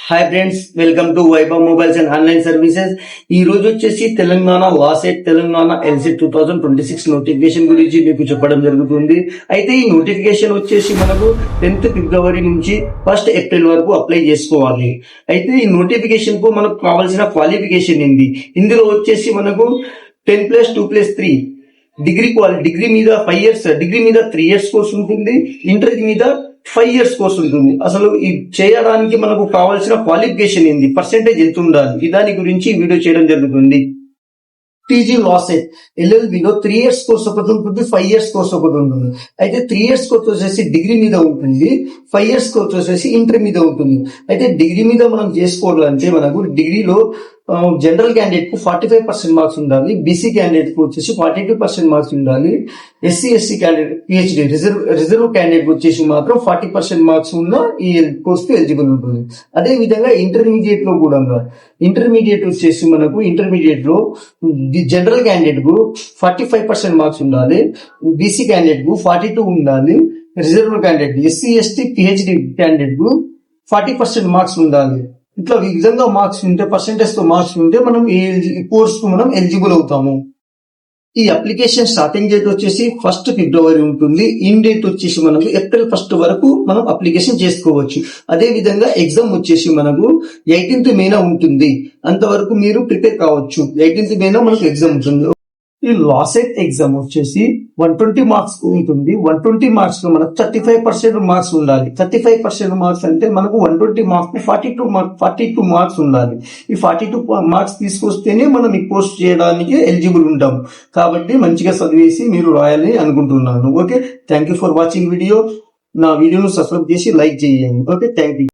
Hi friends, welcome to Vaibhav mobiles and online services. ఈ రోజు వచ్చేసి తెలంగాణ లాసెట్ తెలంగాణ ఎల్సెట్ 2026 నోటిఫికేషన్ గురించి మీకు చెప్పడం జరుగుతుంది. అయితే ఈ నోటిఫికేషన్ వచ్చేసి మనకు 10th ఫిబ్రవరి నుంచి 1st ఏప్రిల్ వరకు అప్లై చేసుకోవాలి. అయితే ఈ నోటిఫికేషన్ కు మనకు కావాల్సిన క్వాలిఫికేషన్ ఏంది? ఇందులో వచ్చేసి మనకు 10+2+3 డిగ్రీ మీద 5 years, డిగ్రీ మీద 3 years కోర్స్ ఉంటుంది, ఇంటర్ మీద 5 years కోర్స్ ఉంటుంది. అసలు ఈ చేయడానికి మనకు కావాల్సిన క్వాలిఫికేషన్ ఏంది, పర్సెంటేజ్ ఎంత ఉండాలి, దాని గురించి వీడియో చేయడం జరుగుతుంది. టీజీ లాసెట్ ఎల్ఎల్బిలో 3 years కోర్స్ ఒకటి ఉంటుంది, 5 years కోర్స్ ఒకటి ఉంటుంది. అయితే 3 years కోర్స్ వచ్చేసి డిగ్రీ మీద ఉంటుంది, 5 years కోర్స్ వచ్చేసి ఇంటర్ మీద ఉంటుంది. అయితే డిగ్రీ మీద మనం చేసుకోవాలంటే మనకు డిగ్రీలో జనరల్ క్యాండిడేట్ కు 45% మార్క్స్ ఉండాలి, బీసీ క్యాండిడేట్ కు వచ్చేసి 42% మార్క్స్ ఉండాలి, SC candidate PhD reserve candidate కు వచ్చేసి మాత్రం 40% మార్క్స్ ఉన్న ఈ కోర్స్ కు ఎలిజిబుల్ ఉంటుంది. అదే విధంగా ఇంటర్మీడియట్ లో కూడా ఇంటర్మీడియట్ వచ్చేసి మనకు ఇంటర్మీడియట్ లో జనరల్ క్యాండిడేట్ కు 45% మార్క్స్ ఉండాలి, బీసీ క్యాండిడేట్ కు 42 ఉండాలి, reserve candidate SC ST PhD candidate కు 40% మార్క్స్ ఉండాలి. ఇట్లా విధంగా మార్క్స్ ఉంటే, పర్సెంటేజ్ తో మార్క్స్ ఉంటే మనం ఈ కోర్స్ కు మనం ఎలిజిబుల్ అవుతాము. ఈ అప్లికేషన్ స్టార్టింగ్ డేట్ వచ్చేసి 1st ఫిబ్రవరి ఉంటుంది, ఇన్ డేట్ వచ్చేసి మనకు ఏప్రిల్ 1st వరకు మనం అప్లికేషన్ చేసుకోవచ్చు. అదే విధంగా ఎగ్జామ్ వచ్చేసి మనకు 18th మేన ఉంటుంది. అంతవరకు మీరు ప్రిపేర్ కావచ్చు. 18th మేన మనకు ఎగ్జామ్ ఉంటుంది. ఈ లాసెట్ ఎగ్జామ్ వచ్చేసి 120 మార్క్స్ ఉంటుంది. 120 మార్క్స్ లో మనకు 35% మార్క్స్ ఉండాలి. 35% మార్క్స్ అంటే మనకు 120 మార్క్స్ 42 మార్క్స్ ఉండాలి. ఈ 42 మార్క్స్ తీసుకొస్తేనే మనం ఈ కోర్స్ చేయడానికి ఎలిజిబుల్ ఉంటాం. కాబట్టి మంచిగా చదివేసి మీరు రాయాలని అనుకుంటున్నాను. Okay, thank you for watching video. నా వీడియోను సబ్స్క్రైబ్ చేసి లైక్ చేయండి. Okay, thank you.